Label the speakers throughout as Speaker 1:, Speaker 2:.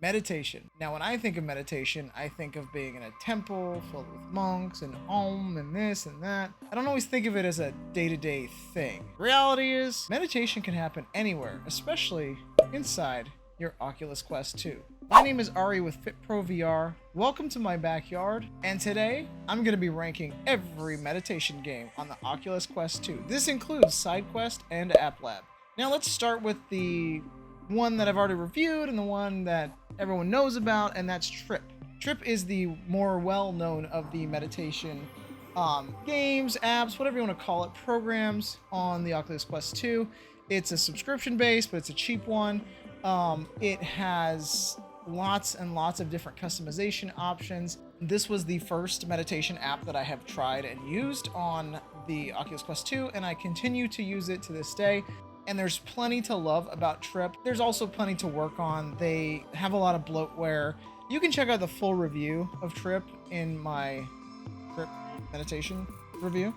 Speaker 1: Meditation. Now, when I think of meditation, I think of being in a temple filled with monks and om and this and that. I don't always think of it as a day-to-day thing. Reality is, meditation can happen anywhere, especially inside your Oculus Quest 2. My name is Ari with FitPro VR. Welcome to my backyard, and today I'm going to be ranking every meditation game on the Oculus Quest 2. This includes Sidequest and Applab. Now let's start with the one that I've already reviewed and the one that everyone knows about, and that's Tripp. Tripp is the more well-known of the meditation games, apps, whatever you want to call it, programs on the Oculus Quest 2. It's a subscription base, but it's a cheap one. It has lots and lots of different customization options. This was the first meditation app that I have tried and used on the Oculus Quest 2, and I continue to use it to this day. And there's plenty to love about Tripp. There's also plenty to work on. They have a lot of bloatware. You can check out the full review of Tripp in my Tripp meditation review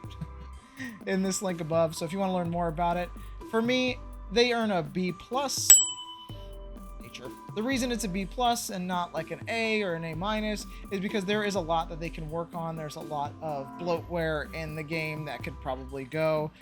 Speaker 1: in this link above. So if you want to learn more about it, for me, they earn a B+. The reason it's a B+ and not like an A or an A- is because there is a lot that they can work on. There's a lot of bloatware in the game that could probably go.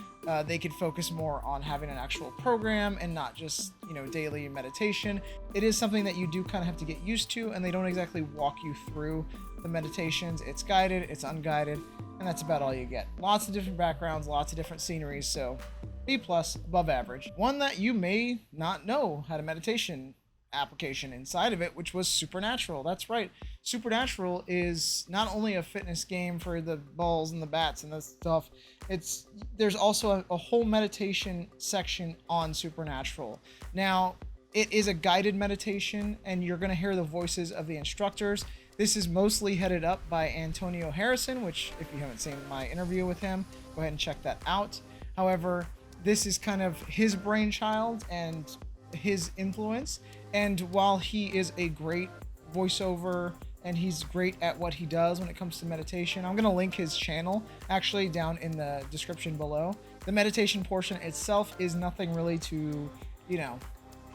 Speaker 1: They could focus more on having an actual program and not just, daily meditation. It is something that you do kind of have to get used to, and they don't exactly walk you through the meditations. It's guided, it's unguided, and that's about all you get. Lots of different backgrounds, lots of different sceneries, so B+, above average. One that you may not know had a meditation application inside of it, which was Supernatural. That's right. Supernatural is not only a fitness game for the balls and the bats and that stuff. There's also a whole meditation section on Supernatural. Now, it is a guided meditation, and you're going to hear the voices of the instructors. This is mostly headed up by Antonio Harrison, which, if you haven't seen my interview with him, go ahead and check that out. However, this is kind of his brainchild and his influence, and while he is a great voiceover and he's great at what he does when it comes to meditation, I'm going to link his channel actually down in the description below. The meditation portion itself is nothing really to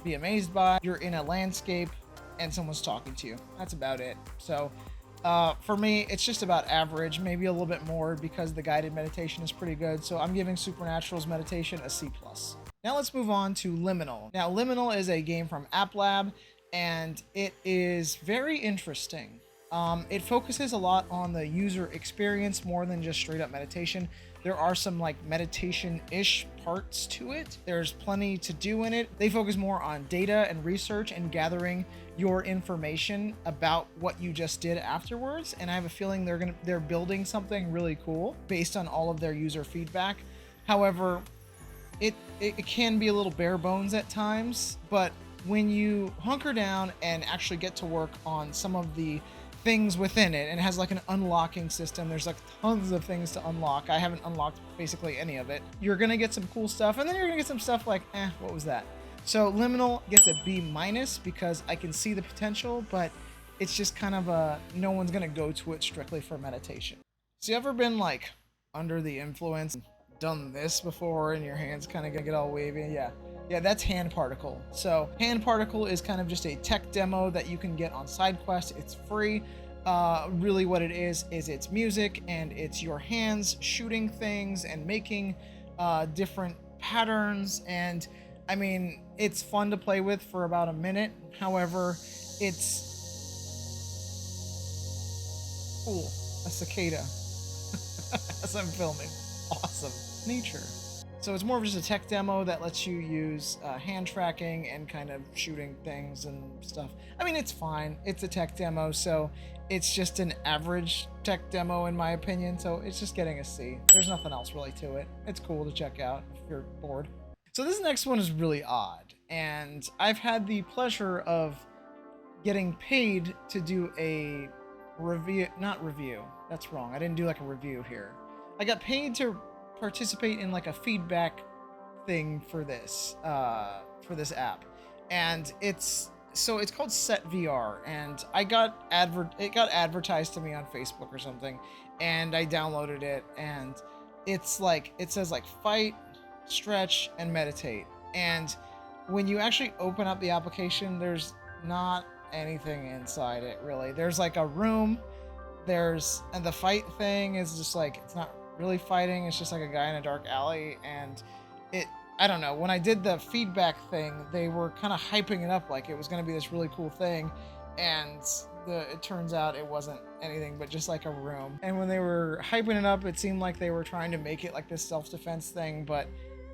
Speaker 1: be amazed by. You're in a landscape and someone's talking to you. That's about it. So for me, it's just about average, maybe a little bit more, because the guided meditation is pretty good. So I'm giving Supernatural's meditation a C+. Now let's move on to Liminal. Now, Liminal is a game from Applab, and it is very interesting. It focuses a lot on the user experience more than just straight up meditation. There are some meditation-ish parts to it. There's plenty to do in it. They focus more on data and research and gathering your information about what you just did afterwards. And I have a feeling they're building something really cool based on all of their user feedback. However, it can be a little bare bones at times, but when you hunker down and actually get to work on some of the things within it, and it has like an unlocking system, there's like tons of things to unlock. I haven't unlocked basically any of it. You're gonna get some cool stuff, and then you're gonna get some stuff like, what was that? So Liminal gets a B- because I can see the potential, but it's just kind of no one's gonna go to it strictly for meditation. So you ever been under the influence, done this before, and your hands kind of get all wavy? Yeah, that's Hand Particle. So Hand Particle is kind of just a tech demo that you can get on Sidequest. It's free. Really what it is it's music, and it's your hands shooting things and making different patterns. And I mean, it's fun to play with for about a minute. However, it's cool. A cicada as I'm filming. Awesome. Nature. So it's more of just a tech demo that lets you use hand tracking and kind of shooting things and stuff. I mean, it's fine. It's a tech demo, so it's just an average tech demo in my opinion. So it's just getting a C. There's nothing else really to it. It's cool to check out if you're bored. So this next one is really odd, and I've had the pleasure of getting paid to do a review. Not review. That's wrong. I didn't do a review here. I got paid to participate in a feedback thing for this app, and it's called SetVR, and it got advertised to me on Facebook or something, and I downloaded it, and it says fight, stretch, and meditate. And when you actually open up the application, there's not anything inside it really. There's like a room, and the fight thing is just like, it's not really fighting, it's just like a guy in a dark alley, and I don't know, when I did the feedback thing, they were kind of hyping it up like it was going to be this really cool thing, and it turns out it wasn't anything but just like a room. And when they were hyping it up, it seemed like they were trying to make it like this self-defense thing, but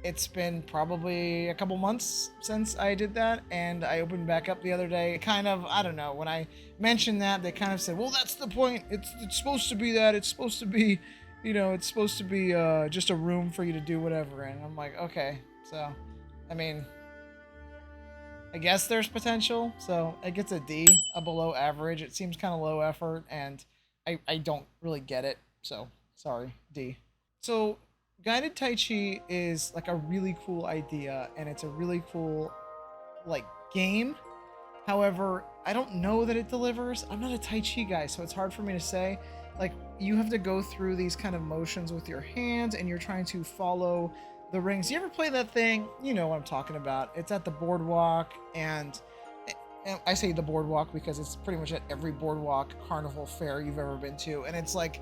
Speaker 1: it's been probably a couple months since I did that, and I opened back up the other day. Kind of, I don't know, when I mentioned that, they kind of said, well, that's the point, it's supposed to be that, it's supposed to be, it's supposed to be just a room for you to do whatever. And I'm like, okay. So, I mean, I guess there's potential. So it gets a D, a below average. It seems kind of low effort, and I don't really get it. So, sorry, D. So, guided Tai Chi is like a really cool idea, and it's a really cool, like, game. However, I don't know that it delivers. I'm not a Tai Chi guy, so it's hard for me to say. Like, you have to go through these kind of motions with your hands, and you're trying to follow the rings. You ever play that thing? You know what I'm talking about. It's at the boardwalk, and I say the boardwalk because it's pretty much at every boardwalk carnival fair you've ever been to, and it's like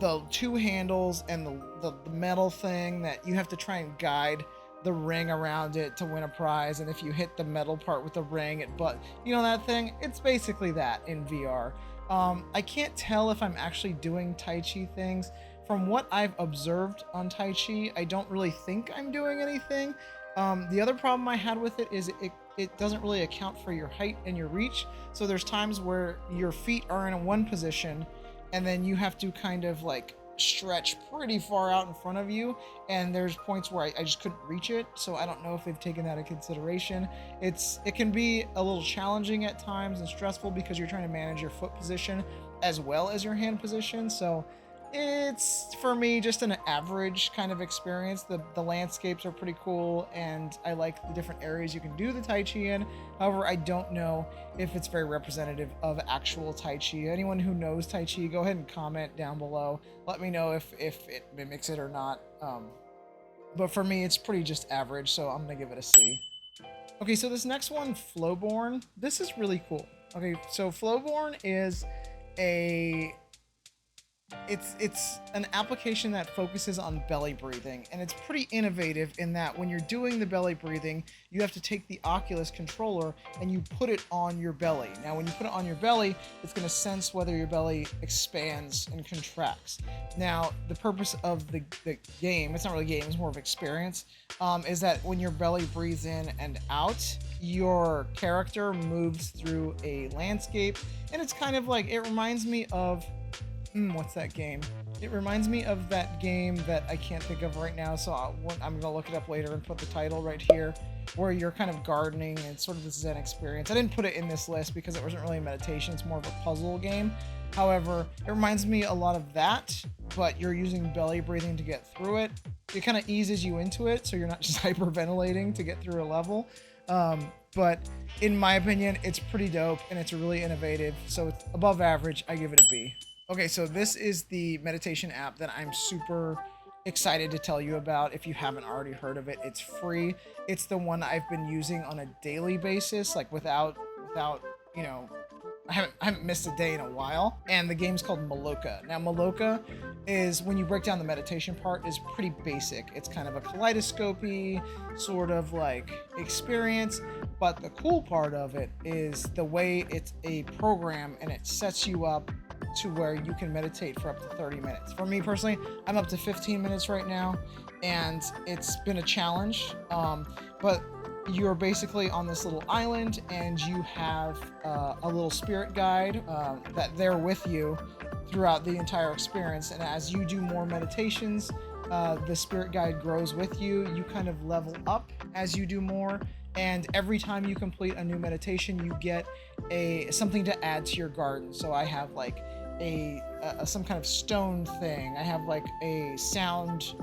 Speaker 1: the two handles and the metal thing that you have to try and guide the ring around it to win a prize, and if you hit the metal part with the ring, that thing, it's basically that in VR. I can't tell if I'm actually doing Tai Chi things. From what I've observed on Tai Chi, I don't really think I'm doing anything. The other problem I had with it is it doesn't really account for your height and your reach. So there's times where your feet are in one position, and then you have to kind of like stretch pretty far out in front of you, and there's points where I just couldn't reach it. So I don't know if they've taken that into consideration. It can be a little challenging at times and stressful because you're trying to manage your foot position as well as your hand position. So it's, for me, just an average kind of experience. The landscapes are pretty cool, and I like the different areas you can do the Tai Chi in. However, I don't know if it's very representative of actual Tai Chi. Anyone who knows Tai Chi, go ahead and comment down below. Let me know if it mimics it or not. But for me, it's pretty just average, so I'm going to give it a C. Okay, so this next one, Flowborne, this is really cool. Okay, so Flowborne is it's an application that focuses on belly breathing, and it's pretty innovative in that when you're doing the belly breathing, you have to take the Oculus controller and you put it on your belly. Now, when you put it on your belly, it's going to sense whether your belly expands and contracts. Now, the purpose of the game, it's not really a game, it's more of experience, is that when your belly breathes in and out, your character moves through a landscape, and it's kind of like, it reminds me of what's that game? It reminds me of that game that I can't think of right now, so I'm gonna look it up later and put the title right here, where you're kind of gardening and sort of this Zen experience. I didn't put it in this list because it wasn't really a meditation, it's more of a puzzle game. However, it reminds me a lot of that, but you're using belly breathing to get through it. It kind of eases you into it, so you're not just hyperventilating to get through a level. But in my opinion, it's pretty dope, and it's really innovative, so it's above average. I give it a B. Okay, so this is the meditation app that I'm super excited to tell you about. If you haven't already heard of it, it's free. It's the one I've been using on a daily basis, like without I haven't missed a day in a while. And the game's called Maloka. Now, Maloka is, when you break down the meditation part, is pretty basic. It's kind of a kaleidoscopy sort of like experience, but the cool part of it is the way it's a program, and it sets you up to where you can meditate for up to 30 minutes. For me personally, I'm up to 15 minutes right now, and it's been a challenge, but you're basically on this little island, and you have a little spirit guide that they're with you throughout the entire experience. And as you do more meditations, the spirit guide grows with you. You kind of level up as you do more, and every time you complete a new meditation, you get something to add to your garden. So I have like some kind of stone thing. I have like a sound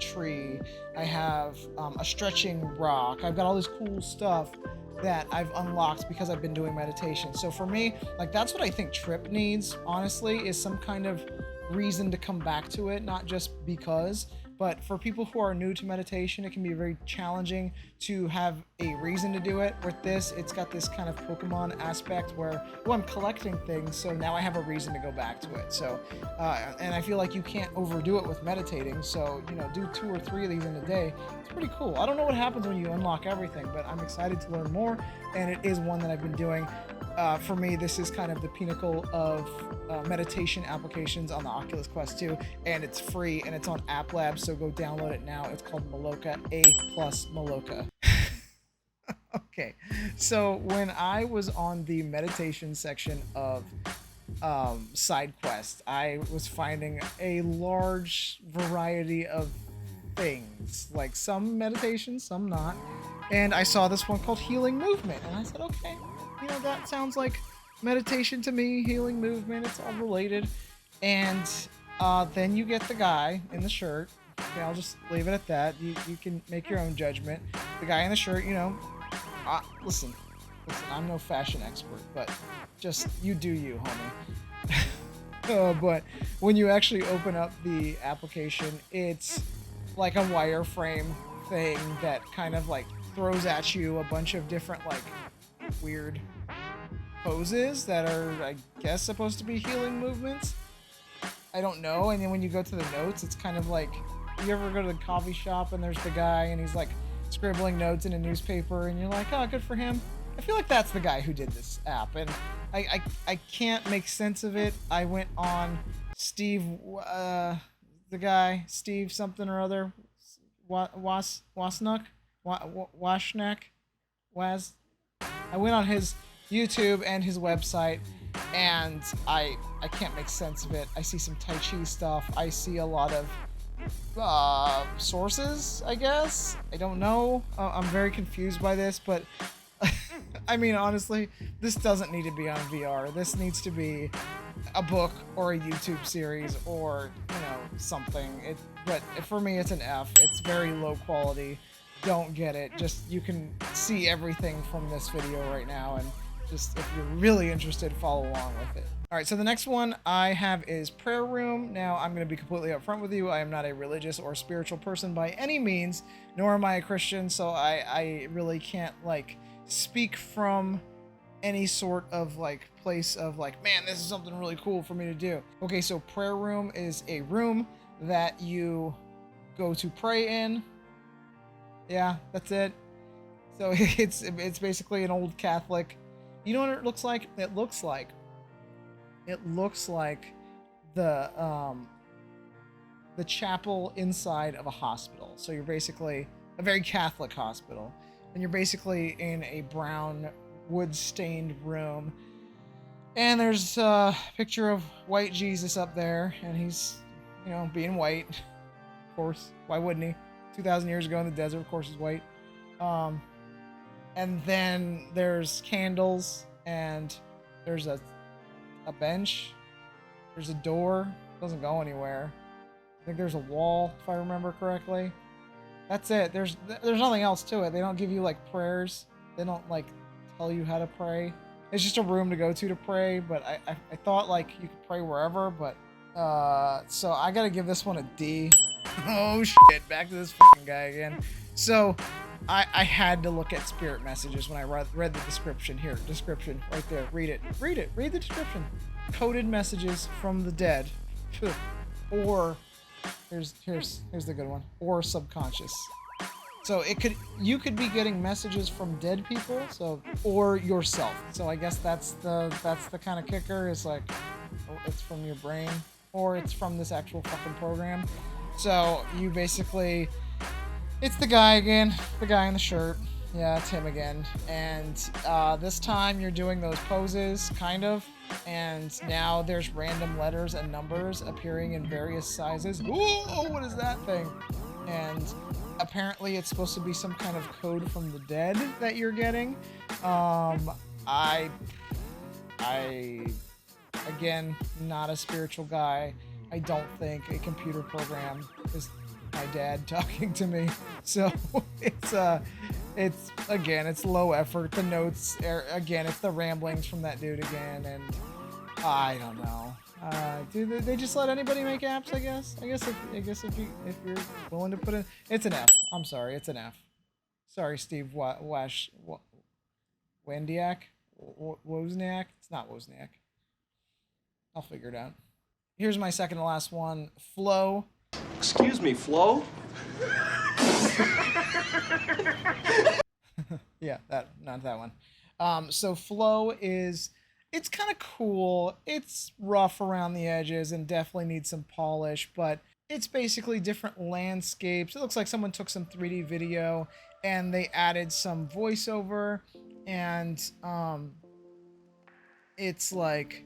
Speaker 1: tree. I have a stretching rock. I've got all this cool stuff that I've unlocked because I've been doing meditation. So for me, like, that's what I think Tripp needs, honestly, is some kind of reason to come back to it, not just because, But for people who are new to meditation, it can be very challenging to have a reason to do it. With this, it's got this kind of Pokemon aspect where, well, I'm collecting things, so now I have a reason to go back to it. So, and I feel like you can't overdo it with meditating. So, you know, do 2 or 3 of these in a day. It's pretty cool. I don't know what happens when you unlock everything, but I'm excited to learn more, and it is one that I've been doing. For me, this is kind of the pinnacle of meditation applications on the Oculus Quest 2, and it's free, and it's on Applab, so go download it now. It's called Maloka, Maloka. Okay, so when I was on the meditation section of Sidequest, I was finding a large variety of things, like some meditation, some not, and I saw this one called Healing Movement, and I said, okay, you know, that sounds like meditation to me, healing movement, it's all related. And then you get the guy in the shirt. Okay, I'll just leave it at that. You can make your own judgment. The guy in the shirt, you know, listen, I'm no fashion expert, but just you do you, homie. But when you actually open up the application, it's like a wireframe thing that kind of like throws at you a bunch of different like weird poses that are, I guess, supposed to be healing movements. I don't know. And then when you go to the notes, it's kind of like, you ever go to the coffee shop and there's the guy and he's like scribbling notes in a newspaper and you're like, oh, good for him. I feel like that's the guy who did this app, and I can't make sense of it. I went on Steve, the guy, Steve something or other, Washnak. I went on his YouTube and his website, and I can't make sense of it. I see some Tai Chi stuff. I see a lot of sources, I guess. I don't know. I'm very confused by this, but I mean, honestly, this doesn't need to be on VR. This needs to be a book or a YouTube series or, you know, something. But for me, it's an F. It's very low quality. Don't get it. Just, you can see everything from this video right now, and just, if you're really interested, follow along with it. All right, so the next one I have is Prayer Room. Now, I'm going to be completely upfront with you. I am not a religious or spiritual person by any means, nor am I a Christian, so I really can't, like, speak from any sort of, like, place of, like, man, this is something really cool for me to do. Okay, so Prayer Room is a room that you go to pray in. Yeah, that's it. So it's basically an old Catholic. You know what it looks like? It looks like the chapel inside of a hospital. So you're basically a very Catholic hospital, and you're basically in a brown wood-stained room. And there's a picture of white Jesus up there, and he's, you know, being white. Of course, why wouldn't he? 2,000 years ago in the desert, of course, he's white. And then there's candles, and there's a bench. There's a door. Doesn't go anywhere. I think there's a wall, if I remember correctly. That's it. There's nothing else to it. They don't give you, like, prayers. They don't, like, tell you how to pray. It's just a room to go to pray, but I thought, like, you could pray wherever, but, so I gotta give this one a D. Oh, shit. Back to this fucking guy again. So, I had to look at spirit messages when I read the description. Here, description, right there. Read it. Read it. Read the description. Coded messages from the dead. Or, here's the good one. Or subconscious. So you could be getting messages from dead people, so, or yourself. So I guess that's the kind of kicker. It's like, oh, it's from your brain, or it's from this actual fucking program. So you basically, it's the guy again, the guy in the shirt. Yeah, it's him again. And this time you're doing those poses, kind of. And now there's random letters and numbers appearing in various sizes. Whoa, what is that thing? And apparently it's supposed to be some kind of code from the dead that you're getting. Again, not a spiritual guy. I don't think a computer program is my dad talking to me. So it's again, it's low effort. The notes are, again, it's the ramblings from that dude again, and I don't know. Do they just let anybody make apps? I guess. If you're willing to put in, it's an F. I'm sorry, it's an F. Sorry, Steve Wendiak, Wozniak. It's not Wozniak. I'll figure it out. Here's my second to last one. Flow.
Speaker 2: Excuse me, Flo?
Speaker 1: Yeah, not that one. So Flow is, it's kind of cool. It's rough around the edges and definitely needs some polish, but it's basically different landscapes. It looks like someone took some 3D video and they added some voiceover, and it's like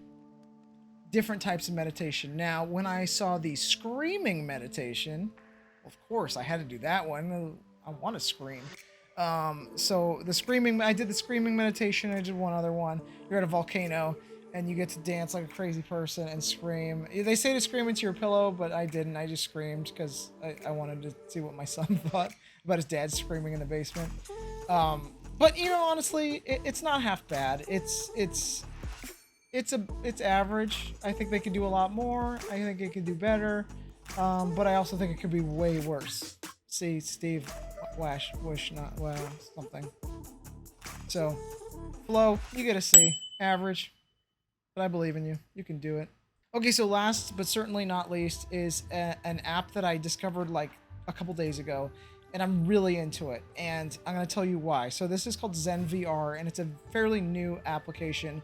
Speaker 1: different types of meditation. Now, when I saw the screaming meditation, of course I had to do that one. I want to scream. So the screaming, I did the screaming meditation. I did one other one. You're at a volcano and you get to dance like a crazy person and scream. They say to scream into your pillow, but I didn't. I just screamed because I wanted to see what my son thought about his dad screaming in the basement. But you know, honestly, it's not half bad. It's average. I think they could do a lot more. I think it could do better. But I also think it could be way worse. See, Steve, something. So, Flo, you get a C. Average. But I believe in you. You can do it. Okay, so last but certainly not least is an app that I discovered like a couple days ago, and I'm really into it, and I'm going to tell you why. So this is called ZenVR, and it's a fairly new application.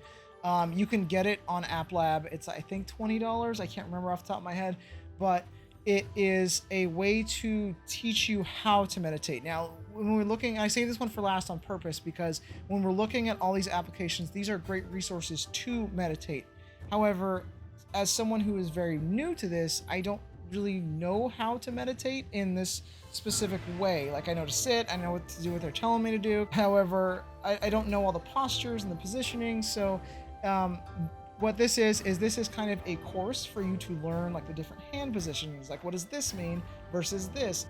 Speaker 1: You can get it on Applab. It's, I think, $20. I can't remember off the top of my head, but it is a way to teach you how to meditate. Now, when we're looking, I say this one for last on purpose because when we're looking at all these applications, these are great resources to meditate. However, as someone who is very new to this, I don't really know how to meditate in this specific way. Like, I know to sit, I know what to do, what they're telling me to do. However, I don't know all the postures and the positioning. So what this is kind of a course for you to learn like the different hand positions, like what does this mean versus this,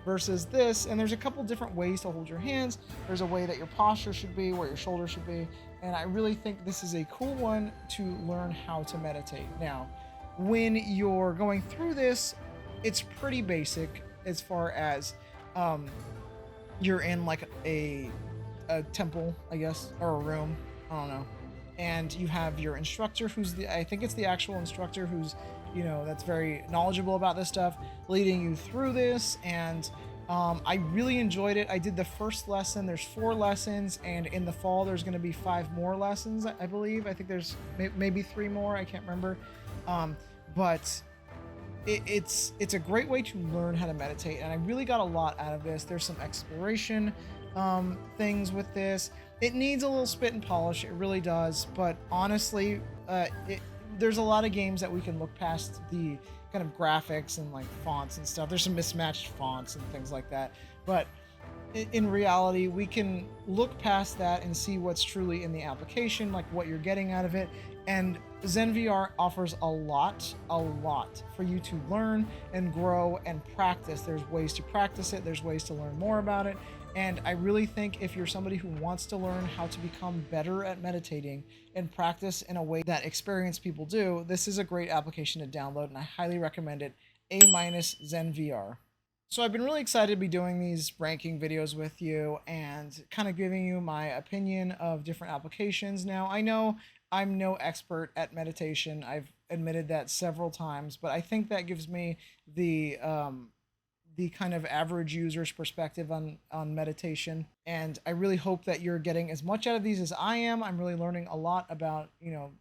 Speaker 1: and there's a couple different ways to hold your hands. There's a way that your posture should be, where your shoulders should be, and I really think this is a cool one to learn how to meditate. Now, when you're going through this, it's pretty basic as far as you're in like a temple, I guess, or a room, I don't know, and you have your instructor, who's I think it's the actual instructor who's, you know, that's very knowledgeable about this stuff, leading you through this. And I really enjoyed it. I did the first lesson. There's 4 lessons, and in the fall there's going to be 5 more lessons, I believe. I think there's maybe 3 more. I can't remember. But it's a great way to learn how to meditate, and I really got a lot out of this. There's some exploration things with this. It needs a little spit and polish, it really does, but honestly, there's a lot of games that we can look past the kind of graphics and like fonts and stuff. There's some mismatched fonts and things like that, but in reality, we can look past that and see what's truly in the application, like what you're getting out of it. And ZenVR offers a lot for you to learn and grow and practice. There's ways to practice it, there's ways to learn more about it. And I really think if you're somebody who wants to learn how to become better at meditating and practice in a way that experienced people do, this is a great application to download, and I highly recommend it. A- ZenVR. So I've been really excited to be doing these ranking videos with you and kind of giving you my opinion of different applications. Now, I know I'm no expert at meditation. I've admitted that several times, but I think that gives me the kind of average user's perspective on meditation. And I really hope that you're getting as much out of these as I am. I'm really learning a lot about, you know,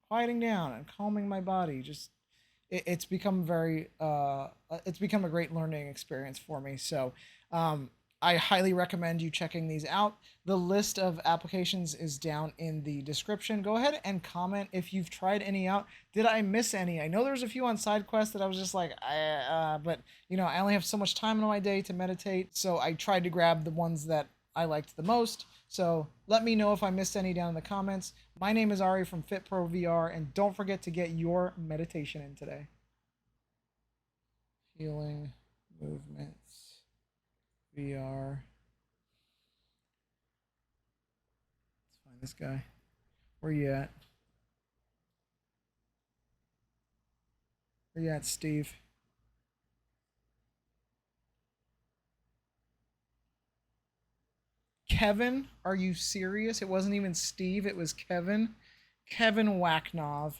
Speaker 1: quieting down and calming my body. Just it's become it's become a great learning experience for me. So I highly recommend you checking these out. The list of applications is down in the description. Go ahead and comment if you've tried any out. Did I miss any? I know there's a few on Sidequest that I was just like, but you know, I only have so much time in my day to meditate, so I tried to grab the ones that I liked the most. So let me know if I missed any down in the comments. My name is Ari from FitPro VR, and don't forget to get your meditation in today. Healing movements. VR. Let's find this guy. Where you at? Where you at, Steve? Kevin? Are you serious? It wasn't even Steve, it was Kevin. Kevin Wacknov.